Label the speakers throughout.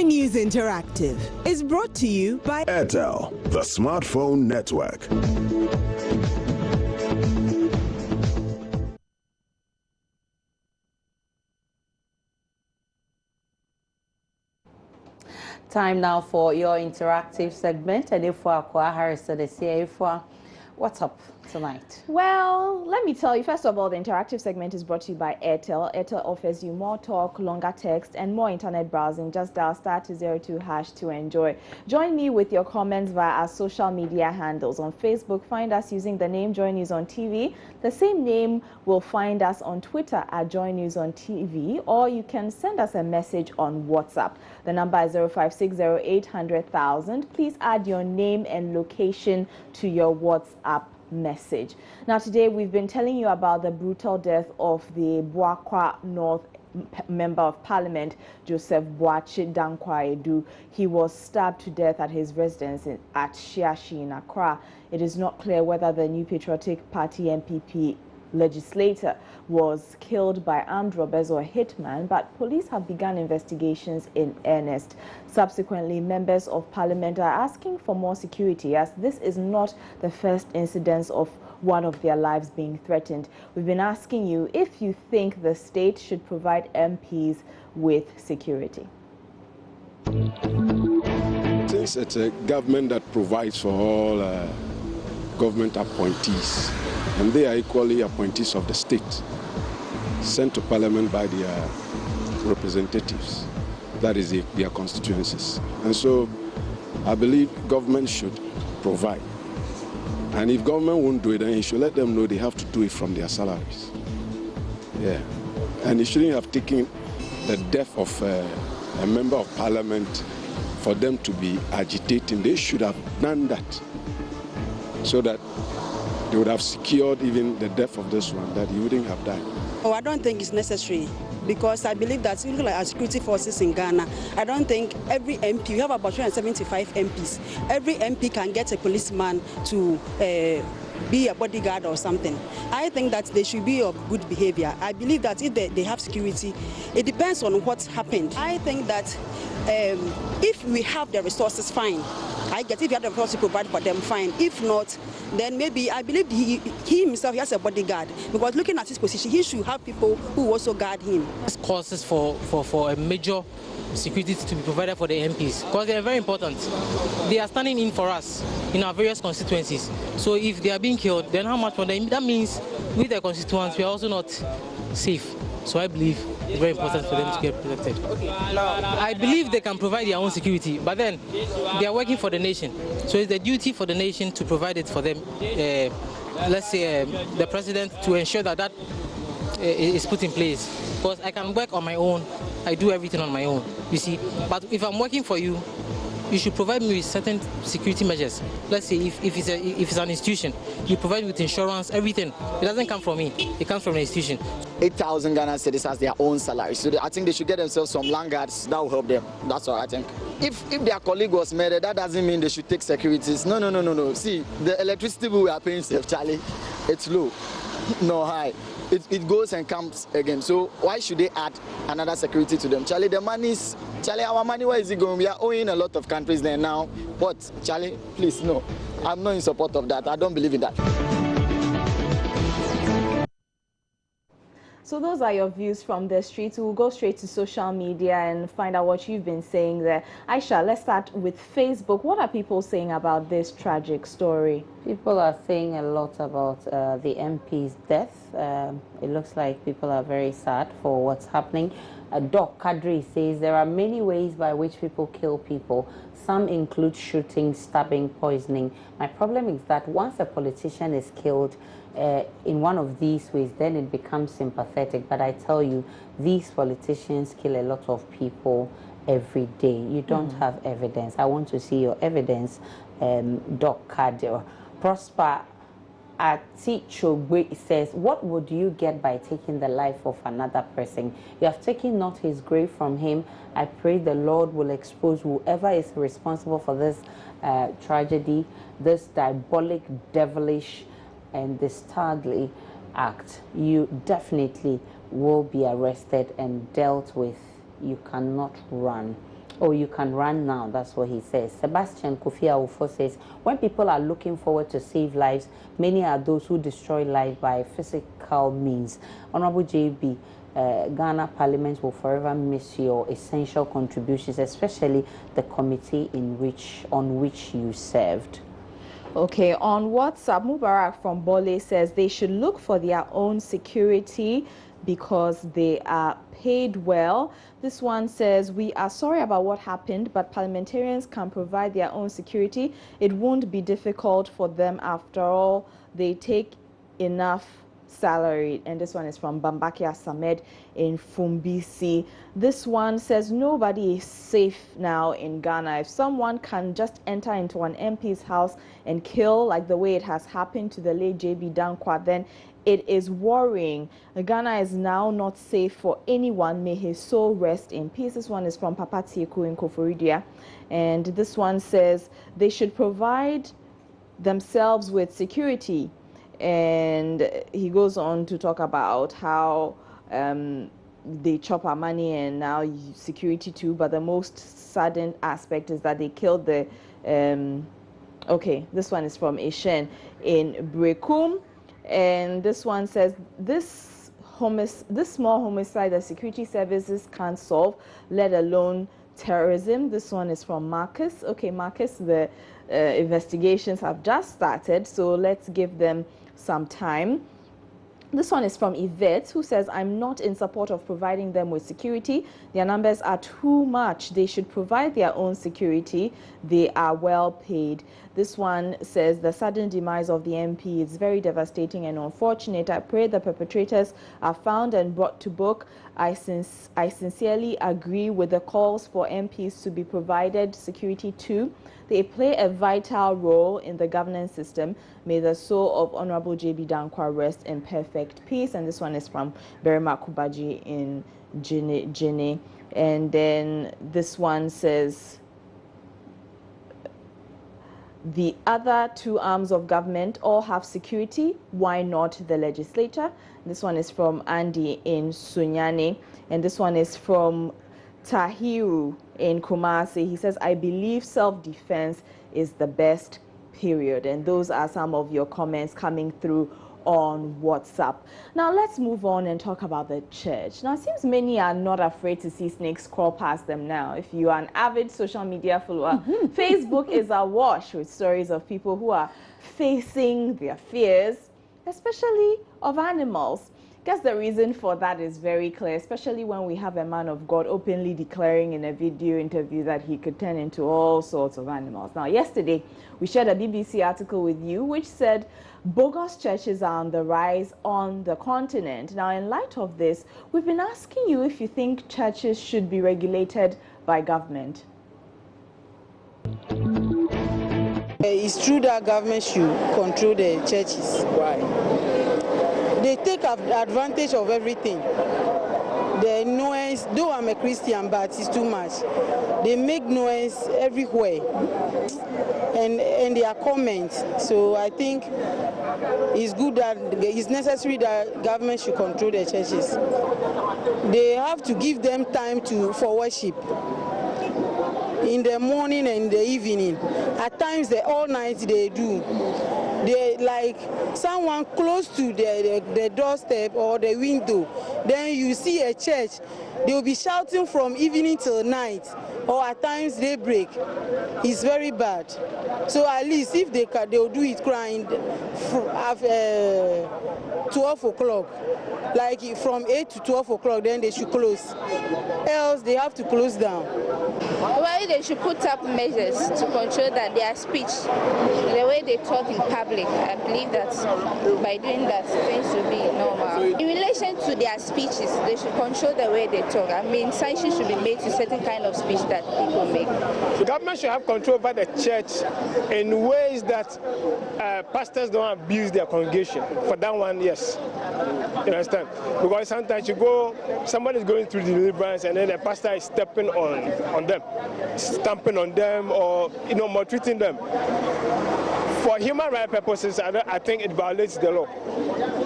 Speaker 1: News Interactive is brought to you by
Speaker 2: Airtel, the smartphone network.
Speaker 3: Time now for your interactive segment. And if what's up tonight?
Speaker 4: Well, let me tell you, first of all, the interactive segment is brought to you by Airtel. Airtel offers you more talk, longer text, and more internet browsing. Just dial *202# to enjoy. Join me with your comments via our social media handles. On Facebook, find us using the name Joy News on TV. The same name will find us on Twitter at Joy News on TV, or you can send us a message on WhatsApp. The number is 0560800000. Please add your name and location to your WhatsApp message. Now, today we've been telling you about the brutal death of the Boakwa North Member of Parliament, Joseph Boakye Dankwa-Edu. He was stabbed to death at his residence at Shiashi in Accra. It is not clear whether the New Patriotic Party MPP legislator was killed by armed robbers or hitman, but police have begun investigations in earnest. Subsequently, members of parliament are asking for more security, as this is not the first incidence of one of their lives being threatened. We've been asking you if you think the state should provide MPs with security.
Speaker 5: Since it's a government that provides for all government appointees, and they are equally appointees of the state, sent to parliament by their representatives, that is their constituencies. And so I believe government should provide. And if government won't do it, then he should let them know they have to do it from their salaries. Yeah. And he shouldn't have taken the death of a member of parliament for them to be agitating. They should have done that so that they would have secured even the death of this one, that he wouldn't have died.
Speaker 6: Oh, I don't think it's necessary, because I believe that even like our security forces in Ghana, I don't think every MP, we have about 275 MPs, every MP can get a policeman to be a bodyguard or something. I think that they should be of good behavior. I believe that if they have security, it depends on what's happened. I think that if we have the resources, fine. I get if you have the resources to provide for them, fine. If not, then maybe I believe he himself has a bodyguard, because looking at his position, he should have people who also guard him.
Speaker 7: This causes for a major security to be provided for the MPs, because they are very important. They are standing in for us in our various constituencies. So if they are being killed, then how much for them? That means with the constituents, we are also not safe. So I believe it's very important for them to get protected. I believe they can provide their own security, but then they are working for the nation. So it's the duty for the nation to provide it for them. Let's say the president, to ensure that that is put in place. Because I can work on my own, I do everything on my own, you see. But if I'm working for you, you should provide me with certain security measures. Let's say if it's an institution, you provide me with insurance, everything. It doesn't come from me, it comes from the institution.
Speaker 8: 8,000 Ghana citizens has their own salary, so I think they should get themselves some land guards that will help them. That's what I think. If their colleague was murdered, that doesn't mean they should take securities. No. See, the electricity bill we are paying, Charlie, it's low, no high. It goes and comes again. So why should they add another security to them? Charlie, the money is, Charlie, our money, where is it going? We are owing a lot of countries there now. What? Charlie, please, no. I'm not in support of that. I don't believe in that.
Speaker 4: So those are your views from the streets. We'll go straight to social media and find out what you've been saying there. Aisha, let's start with Facebook. What are people saying about this tragic story?
Speaker 3: People are saying a lot about the MP's death. It looks like people are very sad for what's happening. Doc Kadri says there are many ways by which people kill people. Some include shooting, stabbing, poisoning. My problem is that once a politician is killed in one of these ways, then it becomes sympathetic. But I tell you, these politicians kill a lot of people every day. You don't have evidence. I want to see your evidence, Doc Kadri. Prosper Atichogwe says, what would you get by taking the life of another person? You have taken not his grave from him. I pray the Lord will expose whoever is responsible for this tragedy, this diabolic, devilish, and dastardly act. You definitely will be arrested and dealt with. You cannot run. Oh, you can run now, that's what he says. Sebastian Kofi Awufo says, when people are looking forward to save lives, many are those who destroy life by physical means. Honorable JB, Ghana Parliament will forever miss your essential contributions, especially the committee on which you served.
Speaker 4: Okay, on WhatsApp, Mubarak from Bole says they should look for their own security because they are paid well. This one says, we are sorry about what happened, but parliamentarians can provide their own security. It won't be difficult for them after all. They take enough salary. And this one is from Bambakia Samed in Fumbisi. This one says nobody is safe now in Ghana. If someone can just enter into an MP's house and kill, like the way it has happened to the late JB Dankwa, then it is worrying. Ghana is now not safe for anyone. May his soul rest in peace. This one is from Papa Tieku in Koforidia. And this one says they should provide themselves with security. And he goes on to talk about how they chop our money and now security too. But the most saddened aspect is that they killed the... okay, this one is from Ishen in Brekum. And this one says, this small homicide that security services can't solve, let alone terrorism. This one is from Marcus. Okay, Marcus, the investigations have just started, so let's give them some time. This one is from Yvette, who says, I'm not in support of providing them with security. Their numbers are too much. They should provide their own security. They are well paid. This one says, the sudden demise of the MP is very devastating and unfortunate. I pray the perpetrators are found and brought to book. I sincerely agree with the calls for MPs to be provided security too. They play a vital role in the governance system. May the soul of Honorable JB Dankwa rest in perfect peace. And this one is from Barima Kubaji in Jene. And then this one says, the other two arms of government all have security. Why not the legislature? This one is from Andy in Sunyani. And this one is from Tahiru in Kumasi. He says, I believe self-defense is the best, period. And those are some of your comments coming through on WhatsApp. Now let's move on and talk about the church. Now it seems many are not afraid to see snakes crawl past them now. If you are an avid social media follower, Facebook is awash with stories of people who are facing their fears, especially of animals. I guess the reason for that is very clear, especially when we have a man of God openly declaring in a video interview that he could turn into all sorts of animals. Now, yesterday, we shared a BBC article with you which said bogus churches are on the rise on the continent. Now, in light of this, we've been asking you if you think churches should be regulated by government.
Speaker 9: It's true that government should control the churches. Why? They take advantage of everything. The noise, though I'm a Christian, but it's too much. They make noise everywhere, and their comments. So I think it's good that it's necessary that government should control the churches. They have to give them time for worship. In the morning and in the evening. At times, all night they do. They like someone close to the doorstep or the window. Then you see a church, they will be shouting from evening till night, or at times daybreak. It's very bad. So at least if they will do it crying 12 o'clock. Like from 8 to 12 o'clock, then they should close. Else they have to close down.
Speaker 10: Well, they should put up measures to control that their speech, the way they talk in public, I believe that by doing that, things will be normal. In relation to their speeches, they should control the way they talk. I mean, sanctions should be made to certain kind of speech that people make.
Speaker 11: The government should have control over the church in ways that pastors don't abuse their congregation. For that one, yes. You understand? Because sometimes somebody is going through deliverance and then the pastor is stepping on them, stamping on them, or maltreating them. for human rights purposes, I think it violates the law.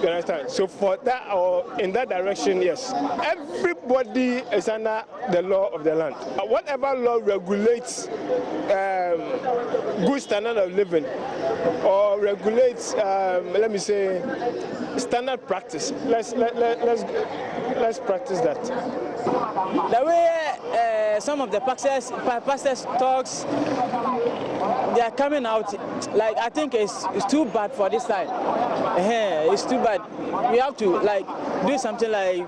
Speaker 11: You understand? So for that, or in that direction, yes. Everybody is under the law of the land. Whatever law regulates good standard of living or regulates, let me say, standard practice. Let's practice that.
Speaker 12: The way some of the pastors talks, they are coming out, like, I think it's too bad for this time. It's too bad. We have to do something like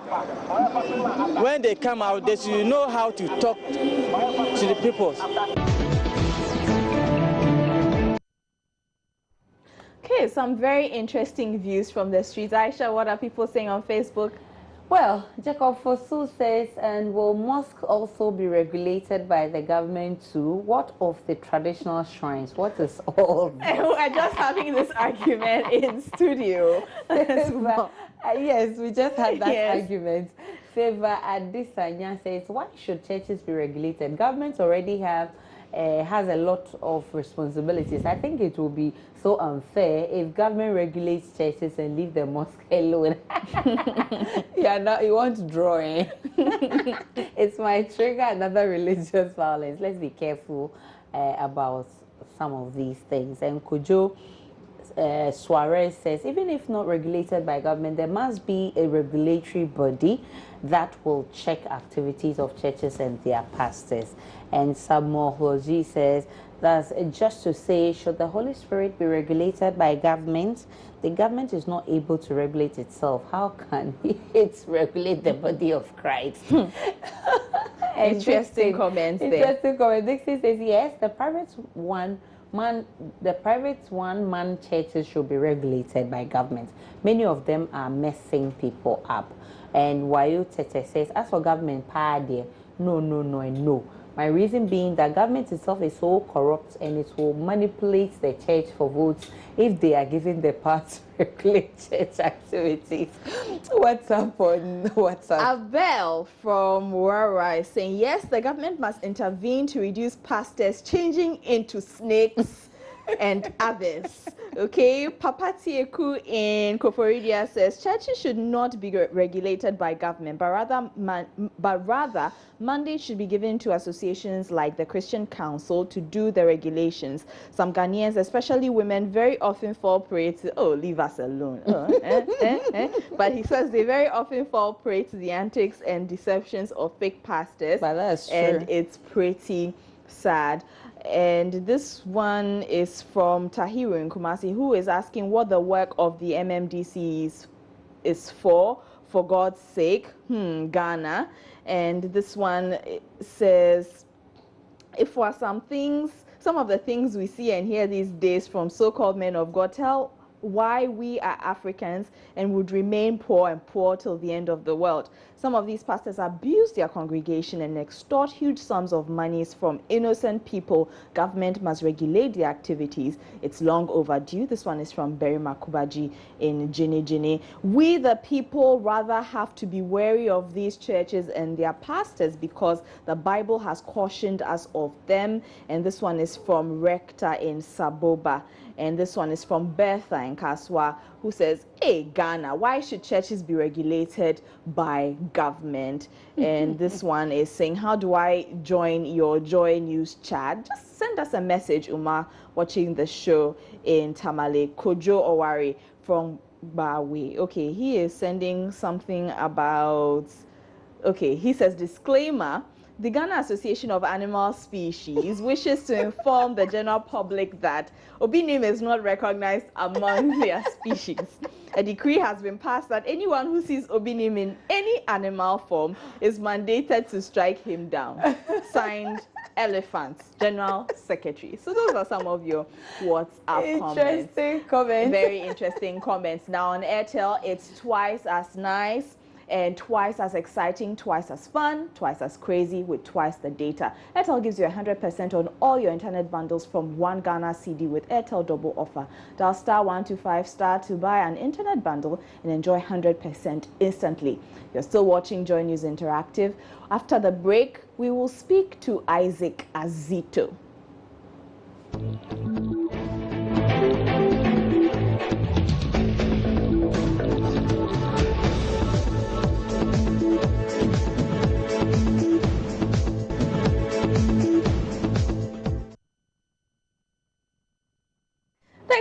Speaker 12: when they come out, they should know how to talk to the people.
Speaker 4: Okay, some very interesting views from the streets. Aisha, what are people saying on Facebook?
Speaker 3: Well, Jacob Fosu says, and will mosque also be regulated by the government too? What of the traditional shrines? What is all this?
Speaker 4: We're just having this argument in studio.
Speaker 3: Yes, we just had that
Speaker 4: Yes.
Speaker 3: argument. Favor Adisanya says, why should churches be regulated? Government already has a lot of responsibilities. I think it will be so unfair if government regulates churches and leave the mosque alone. You want to draw, eh? It might trigger another religious violence. Let's be careful about some of these things. And Kojo Suarez says, even if not regulated by government, there must be a regulatory body that will check activities of churches and their pastors. And Samuel Hoji says, that's just to say, should the Holy Spirit be regulated by government? The government is not able to regulate itself. How can it regulate the body of Christ?
Speaker 4: Interesting comments there.
Speaker 3: Interesting comment. Dixie says, yes, the private one-man churches should be regulated by government. Many of them are messing people up. And Wayo Tete says, as for government power there, no, and no. My reason being that government itself is so corrupt and it will manipulate the church for votes if they are given the power to regulate church activities. What's up on WhatsApp?
Speaker 4: Abel from Wara is saying, yes, the government must intervene to reduce pastors changing into snakes and others. Okay, Papa Tieku in Koforidia says churches should not be regulated by government, but rather mandates should be given to associations like the Christian Council to do the regulations. Some Ghanaians, especially women, very often fall prey to, oh, leave us alone. But he says they very often fall prey to the antics and deceptions of fake pastors.
Speaker 3: But that's true.
Speaker 4: And it's pretty sad. And this one is from Tahiru in Kumasi, who is asking what the work of the MMDC is for God's sake, Ghana. And this one says, if for some of the things we see and hear these days from so-called men of God, tell why we are Africans and would remain poor and poor till the end of the world. Some of these pastors abuse their congregation and extort huge sums of monies from innocent people. Government must regulate their activities. It's long overdue. This one is from Barima Kubaji in Jini. We the people rather have to be wary of these churches and their pastors because the Bible has cautioned us of them. And this one is from Rector in Saboba. And this one is from Bertha in Kaswa, who says, hey, Ghana, why should churches be regulated by government? And this one is saying, how do I join your Joy News chat? Just send us a message, Uma, watching the show in Tamale. Kojo Owari from Bawe. Okay, he is sending something about, okay, he says, disclaimer, the Ghana Association of Animal Species wishes to inform the general public that obinim is not recognized among their species. A decree has been passed that anyone who sees obinim in any animal form is mandated to strike him down. Signed, Elephants, General Secretary. So those are some of your WhatsApp comments.
Speaker 3: Interesting comments.
Speaker 4: Very interesting comments. Now on Airtel, it's twice as nice and twice as exciting, twice as fun, twice as crazy with twice the data. Airtel gives you 100% on all your internet bundles from 1 Ghana CD with Airtel double offer. Dial *125* to buy an internet bundle and enjoy 100% instantly. You're still watching Joy News Interactive. After the break, we will speak to Isaac Azito.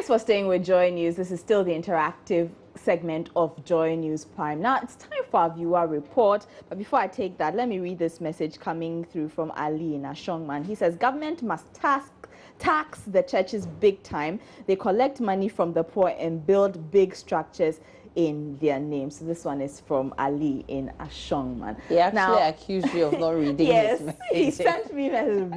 Speaker 4: Thanks for staying with Joy News. This is still the interactive segment of Joy News Prime. Now it's time for our viewer report. But before I take that, let me read this message coming through from Ali in Ashongman. He says, government must tax the churches big time. They collect money from the poor and build big structures in their name. So this one is from Ali in Ashongman.
Speaker 3: He actually accused you of not reading
Speaker 4: yes,
Speaker 3: his message.
Speaker 4: He sent me message,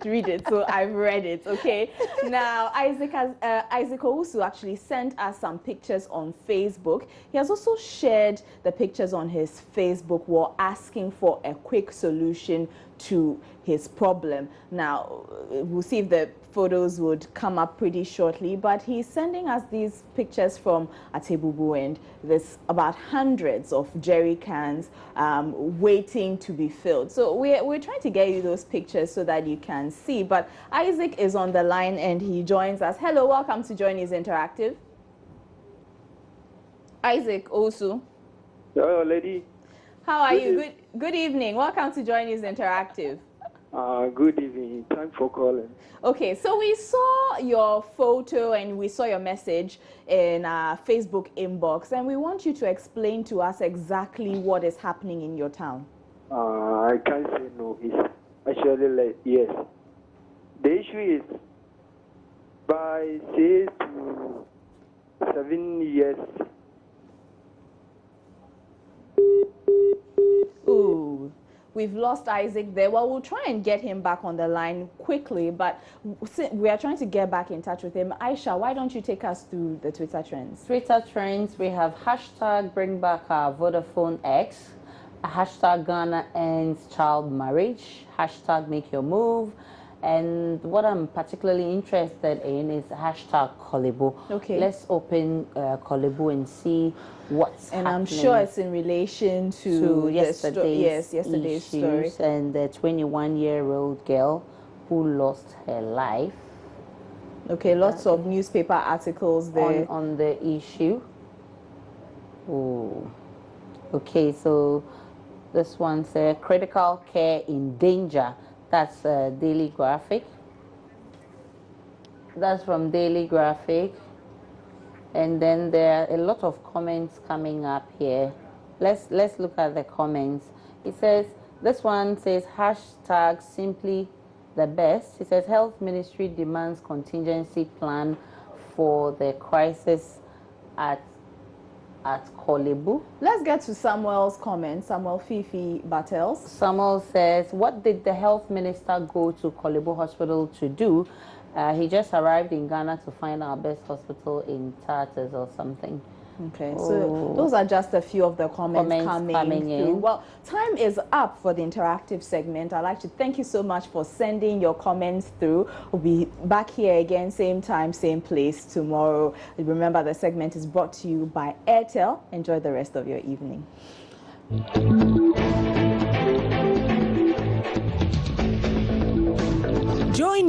Speaker 4: read it. So I've read it, okay? Now, Isaac Owusu actually sent us some pictures on Facebook. He has also shared the pictures on his Facebook wall asking for a quick solution to his problem. Now, we'll see if the photos would come up pretty shortly, but he's sending us these pictures from Atebubu, and there's about hundreds of jerry cans waiting to be filled. So we're trying to get you those pictures so that you can see, but Isaac is on the line and he joins us. Hello, welcome to Joy News Interactive. Isaac Owusu.
Speaker 13: Hello, lady.
Speaker 4: How are you? Good evening. Welcome to Joy News Interactive.
Speaker 13: Good evening. Thanks for calling.
Speaker 4: Okay, so we saw your photo and we saw your message in our Facebook inbox, and we want you to explain to us exactly what is happening in your town.
Speaker 13: I can't say no. It's actually like, yes. The issue is by 6 to 7 years.
Speaker 4: Ooh, we've lost Isaac there. Well, we'll try and get him back on the line quickly, but we are trying to get back in touch with him. Aisha, why don't you take us through the Twitter trends?
Speaker 3: Twitter trends, we have hashtag bring back our Vodafone X, hashtag Ghana ends child marriage, hashtag make your move, and what I'm particularly interested in is hashtag Kolebu.
Speaker 4: Okay.
Speaker 3: Let's open Kolebu and see what's happening.
Speaker 4: I'm sure it's in relation to yesterday's story.
Speaker 3: And the 21-year-old girl who lost her life.
Speaker 4: Okay, lots of newspaper articles there.
Speaker 3: On the issue. Oh. Okay, so this one says critical care in danger. That's Daily Graphic. That's from Daily Graphic. And then there are a lot of comments coming up here. Let's look at the comments. It says, this one says hashtag simply the best. It says Health Ministry demands contingency plan for the crisis at Kolebu.
Speaker 4: Let's get to Samuel's comment. Samuel Fifi Battles.
Speaker 3: Samuel says, what did the health minister go to Kolebu Hospital to do? He just arrived in Ghana to find our best hospital in Tartars or something.
Speaker 4: Okay, so those are just a few of the comments coming through. Well, time is up for the interactive segment. I'd like to thank you so much for sending your comments through. We'll be back here again, same time, same place tomorrow. Remember, the segment is brought to you by Airtel. Enjoy the rest of your evening.
Speaker 1: Join